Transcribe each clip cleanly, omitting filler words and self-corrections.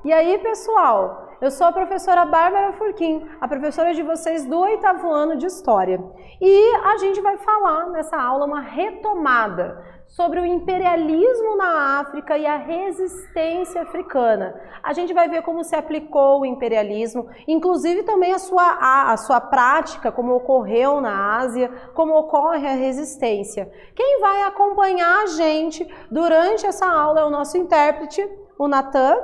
E aí, pessoal, eu sou a professora Bárbara Furquim, a professora de vocês do 8º ano de História. E a gente vai falar nessa aula uma retomada sobre o imperialismo na África e a resistência africana. A gente vai ver como se aplicou o imperialismo, inclusive também a sua prática, como ocorreu na Ásia, como ocorre a resistência. Quem vai acompanhar a gente durante essa aula é o nosso intérprete, o Natan.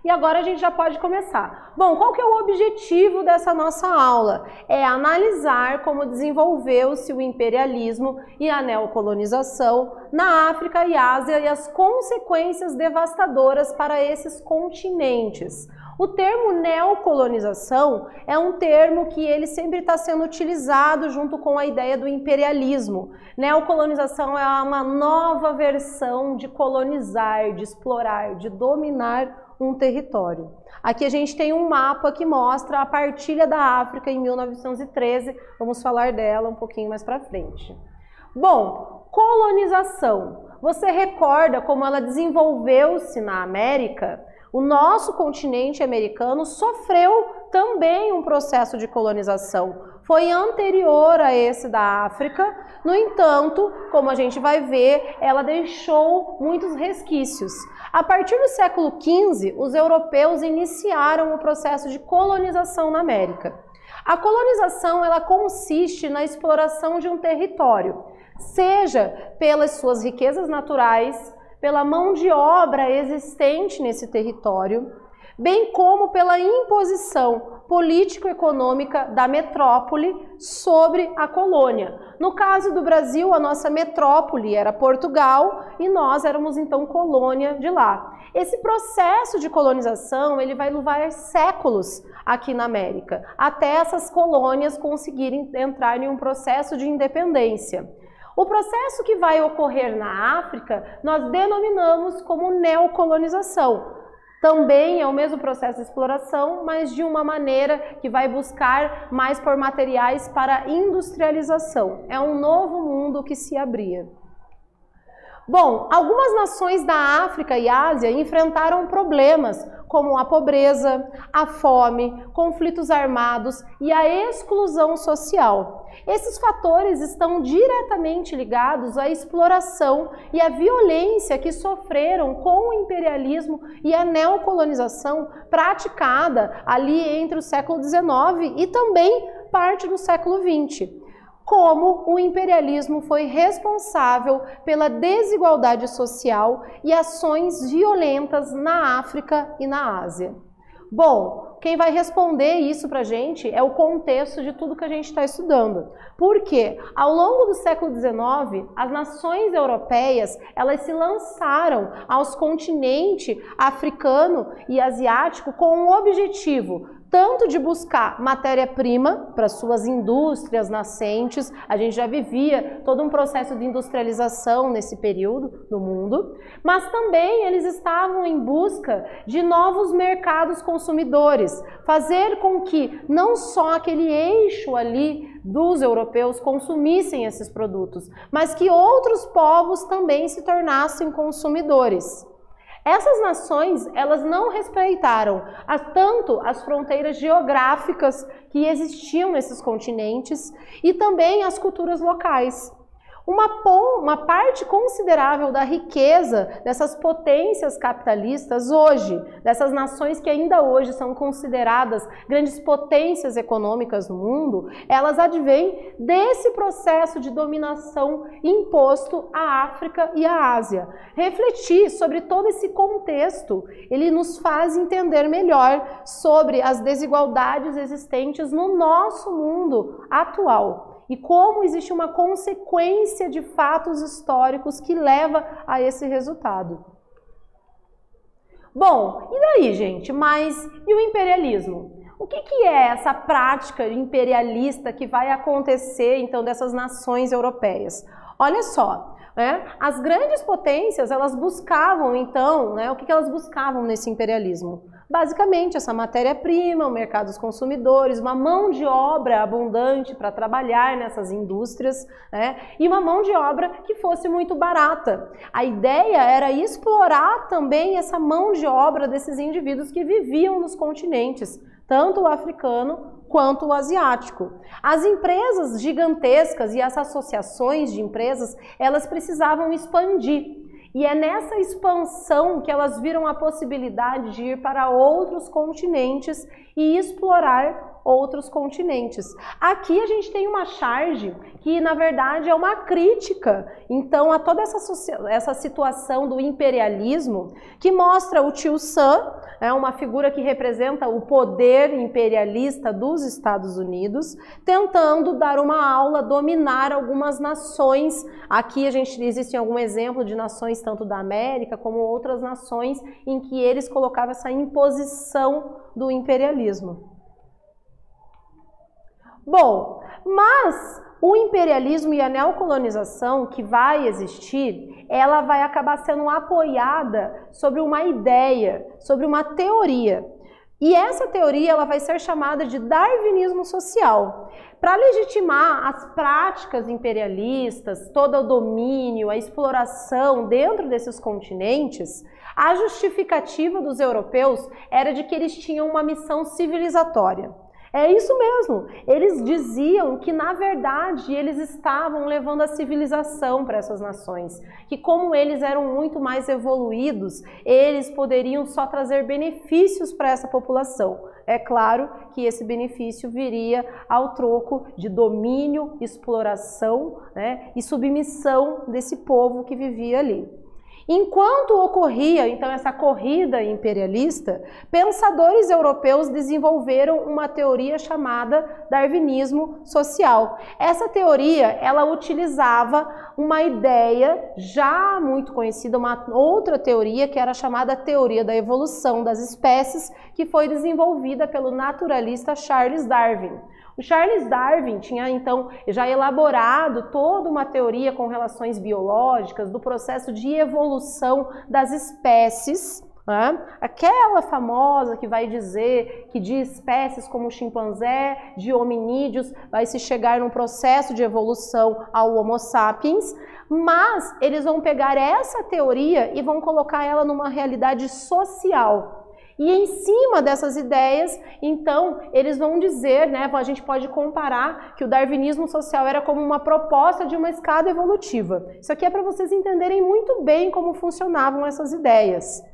E agora a gente já pode começar. Bom, qual que é o objetivo dessa nossa aula? É analisar como desenvolveu-se o imperialismo e a neocolonização na África e Ásia e as consequências devastadoras para esses continentes. O termo neocolonização é um termo que ele sempre está sendo utilizado junto com a ideia do imperialismo. Neocolonização é uma nova versão de colonizar, de explorar, de dominar um território. Aqui a gente tem um mapa que mostra a partilha da África em 1913, vamos falar dela um pouquinho mais para frente. Bom, colonização. Você recorda como ela desenvolveu-se na América? O nosso continente americano sofreu também um processo de colonização. Foi anterior a esse da África, no entanto, como a gente vai ver, ela deixou muitos resquícios. A partir do século XV, os europeus iniciaram o processo de colonização na América. A colonização ela consiste na exploração de um território, seja pelas suas riquezas naturais, pela mão de obra existente nesse território, bem como pela imposição político-econômica da metrópole sobre a colônia. No caso do Brasil, a nossa metrópole era Portugal e nós éramos então colônia de lá. Esse processo de colonização ele vai levar séculos aqui na América, até essas colônias conseguirem entrar em um processo de independência. O processo que vai ocorrer na África, nós denominamos como neocolonização. Também é o mesmo processo de exploração, mas de uma maneira que vai buscar mais por materiais para industrialização. É um novo mundo que se abria. Bom, algumas nações da África e Ásia enfrentaram problemas como a pobreza, a fome, conflitos armados e a exclusão social. Esses fatores estão diretamente ligados à exploração e à violência que sofreram com o imperialismo e a neocolonização praticada ali entre o século XIX e também parte do século XX. Como o imperialismo foi responsável pela desigualdade social e ações violentas na África e na Ásia. Bom, quem vai responder isso para a gente é o contexto de tudo que a gente está estudando. Porque ao longo do século XIX, as nações europeias elas se lançaram aos continentes africano e asiático com o objetivo tanto de buscar matéria-prima para suas indústrias nascentes, a gente já vivia todo um processo de industrialização nesse período no mundo, mas também eles estavam em busca de novos mercados consumidores, fazer com que não só aquele eixo ali dos europeus consumissem esses produtos, mas que outros povos também se tornassem consumidores. Essas nações, elas não respeitaram tanto as fronteiras geográficas que existiam nesses continentes e também as culturas locais. Uma parte considerável da riqueza dessas potências capitalistas hoje, dessas nações que ainda hoje são consideradas grandes potências econômicas no mundo, elas advêm desse processo de dominação imposto à África e à Ásia. Refletir sobre todo esse contexto, ele nos faz entender melhor sobre as desigualdades existentes no nosso mundo atual. E como existe uma consequência de fatos históricos que leva a esse resultado. Bom, e daí, gente? Mas e o imperialismo? O que é essa prática imperialista que vai acontecer, então, dessas nações europeias? Olha só, As grandes potências, elas buscavam, então, o que elas buscavam nesse imperialismo? Basicamente, essa matéria-prima, o mercado dos consumidores, uma mão de obra abundante para trabalhar nessas indústrias, e uma mão de obra que fosse muito barata. A ideia era explorar também essa mão de obra desses indivíduos que viviam nos continentes, tanto o africano quanto o asiático. As empresas gigantescas e as associações de empresas, elas precisavam expandir. E é nessa expansão que elas viram a possibilidade de ir para outros continentes e explorar outros continentes. Aqui a gente tem uma charge que, na verdade, é uma crítica, então, a toda essa situação do imperialismo, que mostra o Tio Sam, uma figura que representa o poder imperialista dos Estados Unidos, tentando dar uma aula, dominar algumas nações. Aqui existe algum exemplo de nações tanto da América como outras nações em que eles colocavam essa imposição do imperialismo. Bom, mas o imperialismo e a neocolonização que vai existir, ela vai acabar sendo apoiada sobre uma ideia, sobre uma teoria. E essa teoria ela vai ser chamada de darwinismo social. Para legitimar as práticas imperialistas, todo o domínio, a exploração dentro desses continentes, a justificativa dos europeus era de que eles tinham uma missão civilizatória. É isso mesmo, eles diziam que na verdade eles estavam levando a civilização para essas nações, que como eles eram muito mais evoluídos, eles poderiam só trazer benefícios para essa população. É claro que esse benefício viria ao troco de domínio, exploração, e submissão desse povo que vivia ali. Enquanto ocorria, então, essa corrida imperialista, pensadores europeus desenvolveram uma teoria chamada darwinismo social. Essa teoria, ela utilizava uma ideia já muito conhecida, uma outra teoria que era chamada teoria da evolução das espécies, que foi desenvolvida pelo naturalista Charles Darwin. O Charles Darwin tinha, então, já elaborado toda uma teoria com relações biológicas do processo de evolução das espécies, aquela famosa que vai dizer que de espécies como o chimpanzé, de hominídeos, vai se chegar num processo de evolução ao Homo sapiens, mas eles vão pegar essa teoria e vão colocar ela numa realidade social. E em cima dessas ideias, então, eles vão dizer, a gente pode comparar que o darwinismo social era como uma proposta de uma escada evolutiva. Isso aqui é para vocês entenderem muito bem como funcionavam essas ideias.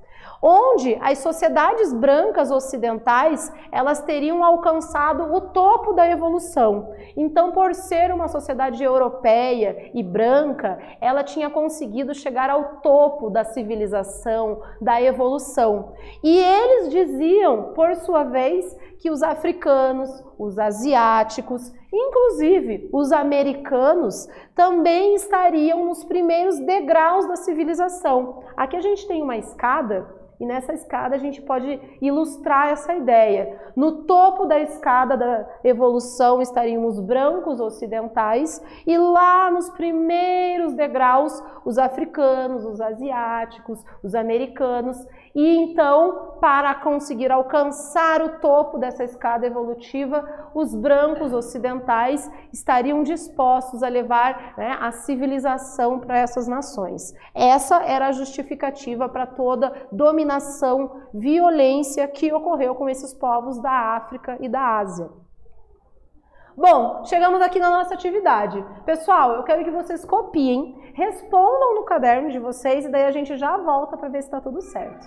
Onde as sociedades brancas ocidentais, elas teriam alcançado o topo da evolução. Então, por ser uma sociedade europeia e branca, ela tinha conseguido chegar ao topo da civilização, da evolução. E eles diziam, por sua vez, que os africanos, os asiáticos, inclusive os americanos, também estariam nos primeiros degraus da civilização. Aqui a gente tem uma escada, e nessa escada a gente pode ilustrar essa ideia. No topo da escada da evolução estariam os brancos ocidentais e lá nos primeiros degraus os africanos, os asiáticos, os americanos. E então, para conseguir alcançar o topo dessa escada evolutiva, os brancos ocidentais estariam dispostos a levar a civilização para essas nações. Essa era a justificativa para toda dominação, violência que ocorreu com esses povos da África e da Ásia. Bom, chegamos aqui na nossa atividade. Pessoal, eu quero que vocês copiem, respondam no caderno de vocês e daí a gente já volta para ver se está tudo certo.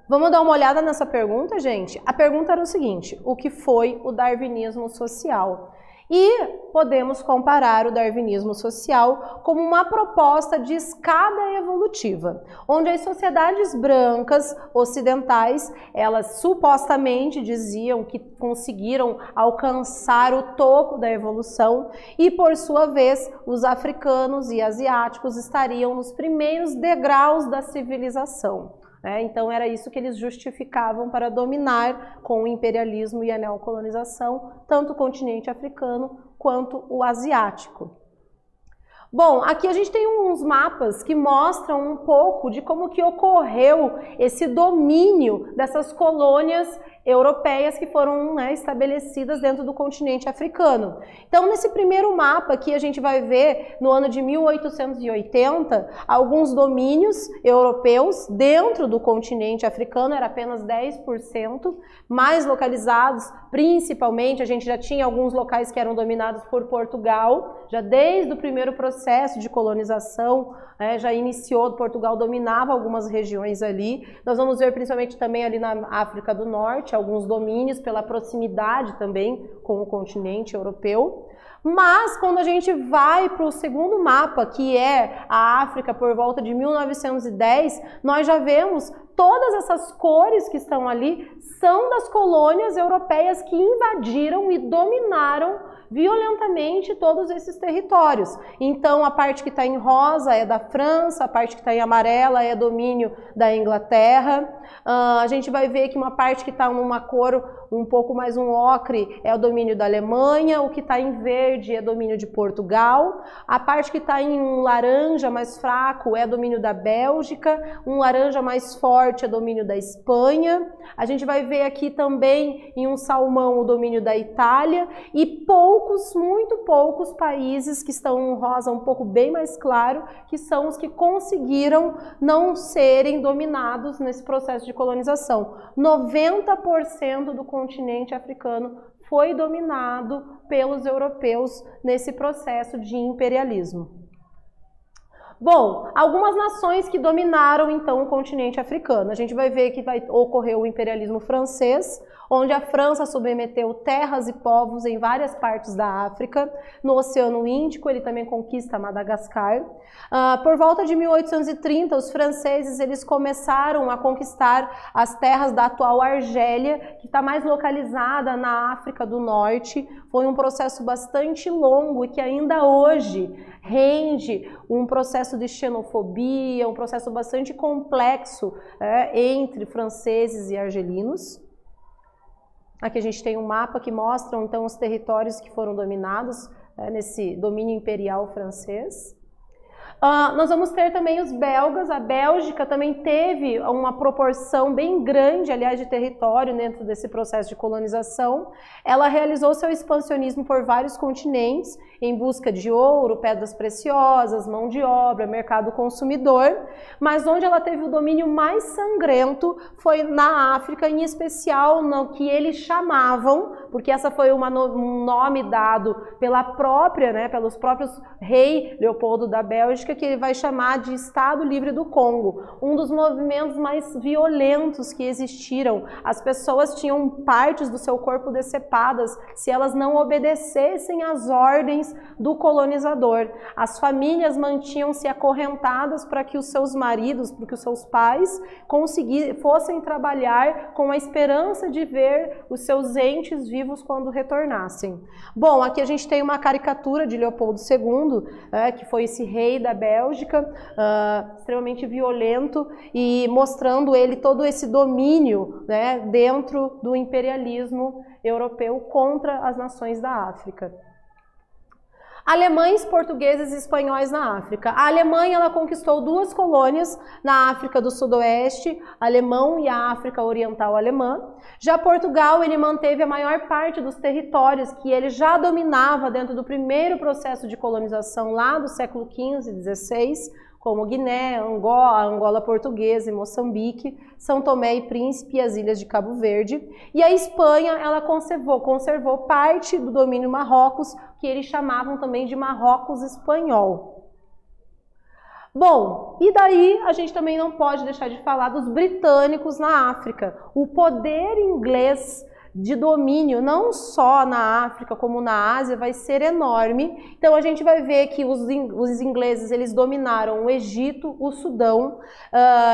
Vamos dar uma olhada nessa pergunta, gente? A pergunta era o seguinte: o que foi o darwinismo social? E podemos comparar o darwinismo social como uma proposta de escada evolutiva, onde as sociedades brancas ocidentais, elas supostamente diziam que conseguiram alcançar o topo da evolução e, por sua vez, os africanos e asiáticos estariam nos primeiros degraus da civilização. Então era isso que eles justificavam para dominar com o imperialismo e a neocolonização, tanto o continente africano quanto o asiático. Bom, aqui a gente tem uns mapas que mostram um pouco de como que ocorreu esse domínio dessas colônias europeias que foram estabelecidas dentro do continente africano. Então, nesse primeiro mapa aqui, a gente vai ver, no ano de 1880, alguns domínios europeus dentro do continente africano, era apenas 10%, mais localizados, principalmente, a gente já tinha alguns locais que eram dominados por Portugal, já desde o primeiro processo de colonização, já iniciou, Portugal dominava algumas regiões ali. Nós vamos ver principalmente também ali na África do Norte, alguns domínios pela proximidade também com o continente europeu. Mas quando a gente vai para o segundo mapa, que é a África por volta de 1910, nós já vemos todas essas cores que estão ali são das colônias europeias que invadiram e dominaram violentamente todos esses territórios. Então a parte que está em rosa é da França, a parte que está em amarela é domínio da Inglaterra. A gente vai ver que uma parte que está numa cor um pouco mais um ocre é o domínio da Alemanha, o que está em verde é domínio de Portugal, a parte que está em um laranja mais fraco é domínio da Bélgica, um laranja mais forte é domínio da Espanha. A gente vai ver aqui também em um salmão o domínio da Itália e muito poucos países que estão em rosa um pouco bem mais claro, que são os que conseguiram não serem dominados nesse processo de colonização. 90% do continente africano foi dominado pelos europeus nesse processo de imperialismo. Bom, algumas nações que dominaram então o continente africano. A gente vai ver que ocorreu o imperialismo francês, onde a França submeteu terras e povos em várias partes da África. No Oceano Índico, ele também conquista Madagascar. Por volta de 1830, os franceses eles começaram a conquistar as terras da atual Argélia, que está mais localizada na África do Norte. Foi um processo bastante longo e que ainda hoje rende um processo de xenofobia, um processo bastante complexo entre franceses e argelinos. Aqui a gente tem um mapa que mostra então os territórios que foram dominados nesse domínio imperial francês. Nós vamos ter também os belgas. A Bélgica também teve uma proporção bem grande, aliás, de território dentro desse processo de colonização. Ela realizou seu expansionismo por vários continentes em busca de ouro, pedras preciosas, mão de obra, mercado consumidor, mas onde ela teve o domínio mais sangrento foi na África, em especial no que eles chamavam, porque essa foi um nome dado pelos próprios rei Leopoldo da Bélgica, que ele vai chamar de Estado Livre do Congo, um dos movimentos mais violentos que existiram. As pessoas tinham partes do seu corpo decepadas se elas não obedecessem às ordens do colonizador. As famílias mantinham-se acorrentadas para que os seus maridos, para que os seus pais fossem trabalhar com a esperança de ver os seus entes vivos quando retornassem. Bom, aqui a gente tem uma caricatura de Leopoldo II, que foi esse rei da Bélgica, extremamente violento, e mostrando ele todo esse domínio dentro do imperialismo europeu contra as nações da África. Alemães, portugueses e espanhóis na África. A Alemanha ela conquistou 2 colônias na África do Sudoeste, alemão, e a África Oriental alemã. Já Portugal ele manteve a maior parte dos territórios que ele já dominava dentro do primeiro processo de colonização lá do século XV e XVI, como Guiné, Angola Portuguesa e Moçambique, São Tomé e Príncipe e as ilhas de Cabo Verde. E a Espanha ela conservou parte do domínio Marrocos, que eles chamavam também de Marrocos espanhol. Bom, e daí a gente também não pode deixar de falar dos britânicos na África. O poder inglês de domínio, não só na África como na Ásia, vai ser enorme. Então a gente vai ver que os ingleses eles dominaram o Egito, o Sudão,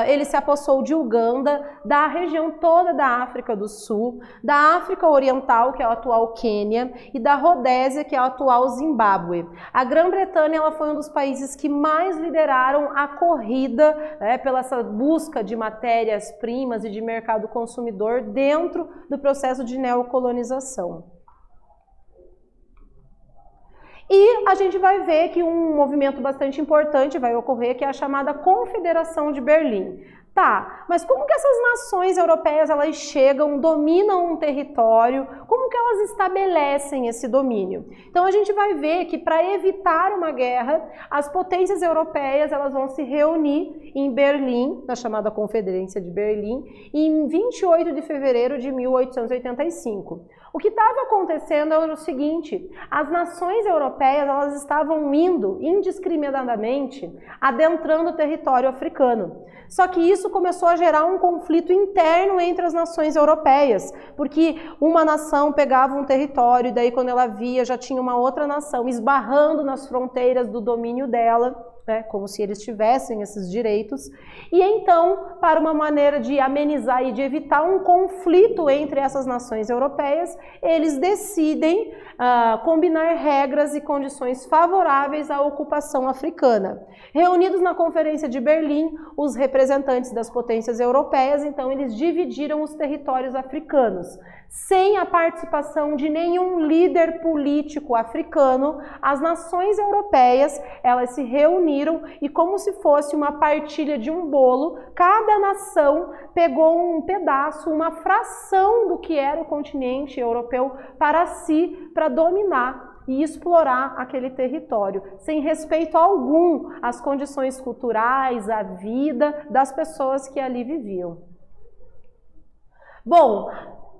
ele se apossou de Uganda, da região toda da África do Sul, da África Oriental, que é o atual Quênia, e da Rodésia, que é o atual Zimbábue. A Grã-Bretanha ela foi um dos países que mais lideraram a corrida pela essa busca de matérias-primas e de mercado consumidor dentro do processo de neocolonização. E a gente vai ver que um movimento bastante importante vai ocorrer, que é a chamada Confederação de Berlim. Tá, mas como que essas nações europeias elas chegam, dominam um território, como que elas estabelecem esse domínio? Então a gente vai ver que para evitar uma guerra, as potências europeias elas vão se reunir em Berlim, na chamada Conferência de Berlim, em 28 de fevereiro de 1885. O que estava acontecendo era o seguinte, as nações europeias elas estavam indo indiscriminadamente adentrando o território africano. Só que isso começou a gerar um conflito interno entre as nações europeias, porque uma nação pegava um território e daí quando ela via já tinha uma outra nação esbarrando nas fronteiras do domínio dela, como se eles tivessem esses direitos. E então, para uma maneira de amenizar e de evitar um conflito entre essas nações europeias, eles decidem combinar regras e condições favoráveis à ocupação africana. Reunidos na Conferência de Berlim, os representantes das potências europeias, então, eles dividiram os territórios africanos. Sem a participação de nenhum líder político africano, as nações europeias, elas se reuniram e como se fosse uma partilha de um bolo, cada nação pegou um pedaço, uma fração do que era o continente europeu para si, para dominar e explorar aquele território, sem respeito algum às condições culturais, à vida das pessoas que ali viviam. Bom,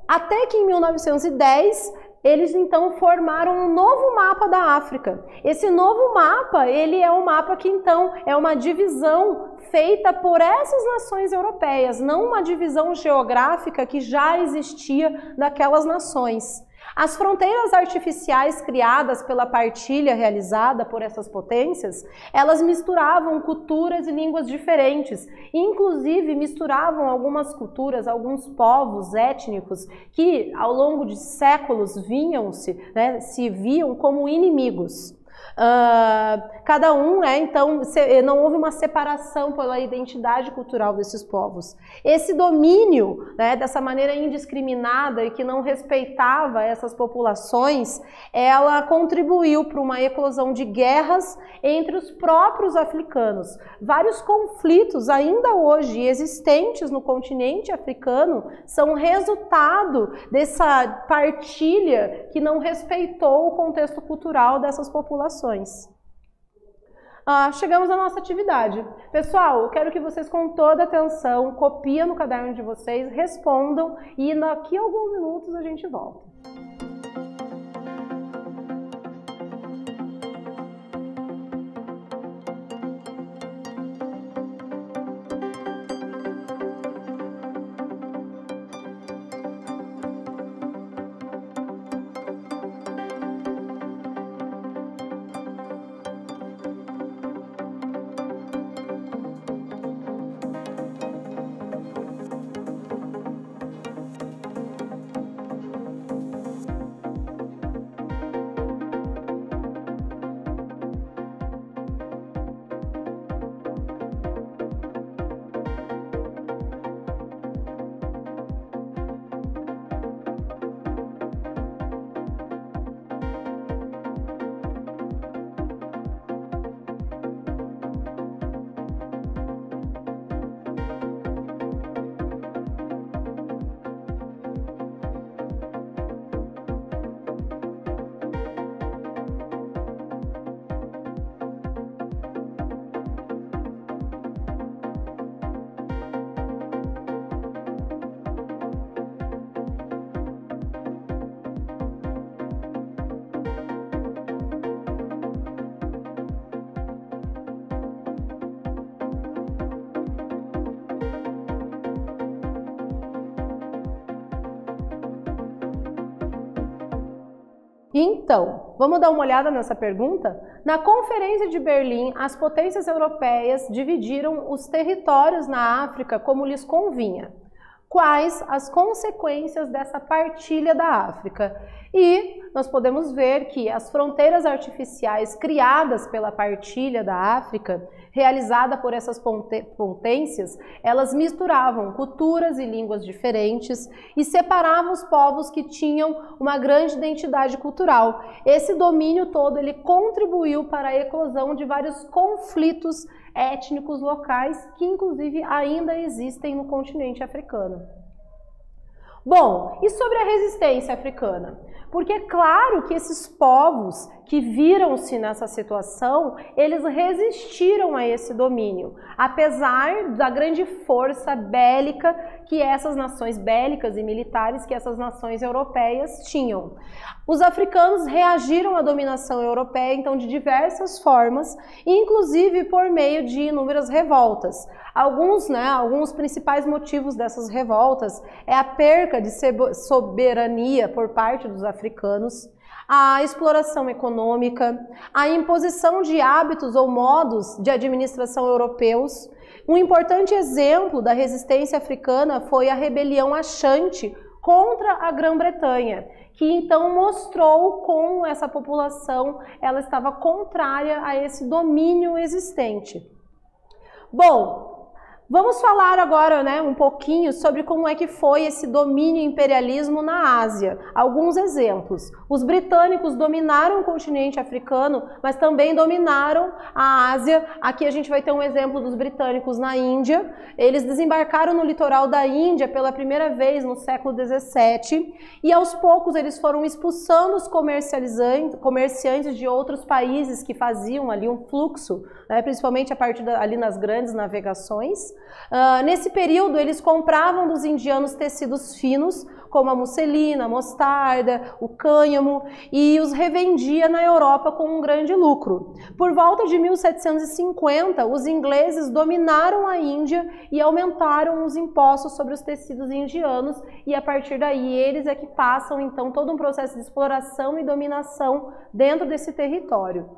até que em 1910, eles então formaram um novo mapa da África. Esse novo mapa, ele é um mapa que então é uma divisão feita por essas nações europeias, não uma divisão geográfica que já existia daquelas nações. As fronteiras artificiais criadas pela partilha realizada por essas potências, elas misturavam culturas e línguas diferentes, inclusive misturavam algumas culturas, alguns povos étnicos que ao longo de séculos se viam como inimigos. Cada um, então, não houve uma separação pela identidade cultural desses povos. Esse domínio, dessa maneira indiscriminada e que não respeitava essas populações, ela contribuiu para uma eclosão de guerras entre os próprios africanos. Vários conflitos ainda hoje existentes no continente africano são resultado dessa partilha que não respeitou o contexto cultural dessas populações. Chegamos à nossa atividade. Pessoal, eu quero que vocês com toda atenção copiem no caderno de vocês, respondam e daqui a alguns minutos a gente volta. Então, vamos dar uma olhada nessa pergunta? Na Conferência de Berlim, as potências europeias dividiram os territórios na África como lhes convinha. Quais as consequências dessa partilha da África? E nós podemos ver que as fronteiras artificiais criadas pela partilha da África, realizada por essas potências, elas misturavam culturas e línguas diferentes e separavam os povos que tinham uma grande identidade cultural. Esse domínio todo ele contribuiu para a eclosão de vários conflitos étnicos locais que inclusive ainda existem no continente africano. Bom, e sobre a resistência africana? Porque é claro que esses povos que viram-se nessa situação, eles resistiram a esse domínio, apesar da grande força bélica que essas nações bélicas e militares que essas nações europeias tinham. Os africanos reagiram à dominação europeia, então, de diversas formas, inclusive por meio de inúmeras revoltas. Alguns principais motivos dessas revoltas é a perca de soberania por parte dos africanos, a exploração econômica, a imposição de hábitos ou modos de administração europeus. Um importante exemplo da resistência africana foi a rebelião Achante contra a Grã-Bretanha, que então mostrou como essa população ela estava contrária a esse domínio existente. Bom, vamos falar agora, um pouquinho sobre como é que foi esse domínio e imperialismo na Ásia. Alguns exemplos. Os britânicos dominaram o continente africano, mas também dominaram a Ásia. Aqui a gente vai ter um exemplo dos britânicos na Índia. Eles desembarcaram no litoral da Índia pela primeira vez no século XVII e aos poucos eles foram expulsando os comerciantes de outros países que faziam ali um fluxo, principalmente a partir ali nas grandes navegações. Nesse período, eles compravam dos indianos tecidos finos, como a musselina, a mostarda, o cânhamo, e os revendia na Europa com um grande lucro. Por volta de 1750, os ingleses dominaram a Índia e aumentaram os impostos sobre os tecidos indianos, e a partir daí eles é que passam, então, todo um processo de exploração e dominação dentro desse território.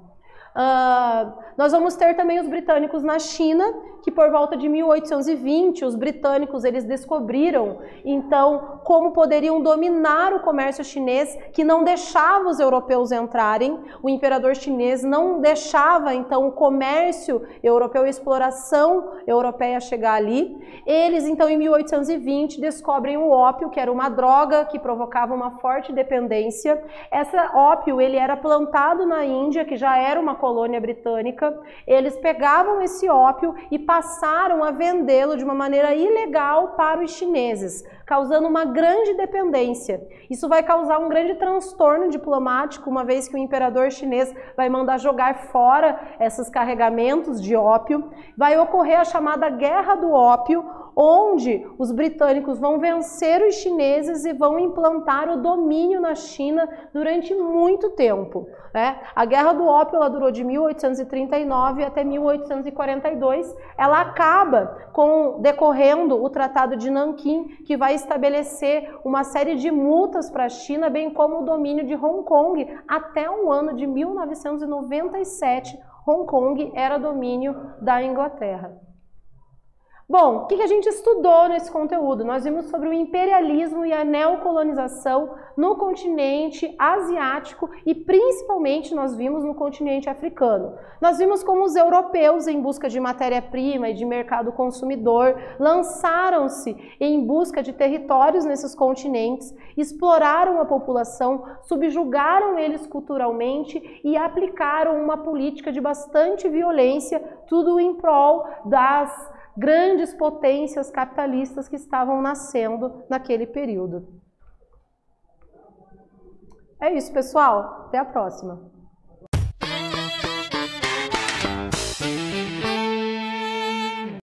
Nós vamos ter também os britânicos na China, que por volta de 1820 os britânicos eles descobriram então como poderiam dominar o comércio chinês, que não deixava os europeus entrarem. O imperador chinês não deixava então o comércio europeu, a exploração europeia chegar ali. Eles então em 1820 descobrem o ópio, que era uma droga que provocava uma forte dependência. Esse ópio ele era plantado na Índia, que já era uma colônia britânica. Eles pegavam esse ópio e passaram a vendê-lo de uma maneira ilegal para os chineses, causando uma grande dependência. Isso vai causar um grande transtorno diplomático, uma vez que o imperador chinês vai mandar jogar fora esses carregamentos de ópio. Vai ocorrer a chamada Guerra do Ópio, onde os britânicos vão vencer os chineses e vão implantar o domínio na China durante muito tempo. A Guerra do Ópio ela durou de 1839 até 1842. Ela acaba decorrendo o Tratado de Nanquim, que vai estabelecer uma série de multas para a China, bem como o domínio de Hong Kong até o ano de 1997. Hong Kong era domínio da Inglaterra. Bom, o que a gente estudou nesse conteúdo? Nós vimos sobre o imperialismo e a neocolonização no continente asiático e principalmente nós vimos no continente africano. Nós vimos como os europeus, em busca de matéria-prima e de mercado consumidor, lançaram-se em busca de territórios nesses continentes, exploraram a população, subjugaram eles culturalmente e aplicaram uma política de bastante violência, tudo em prol das grandes potências capitalistas que estavam nascendo naquele período. É isso, pessoal. Até a próxima.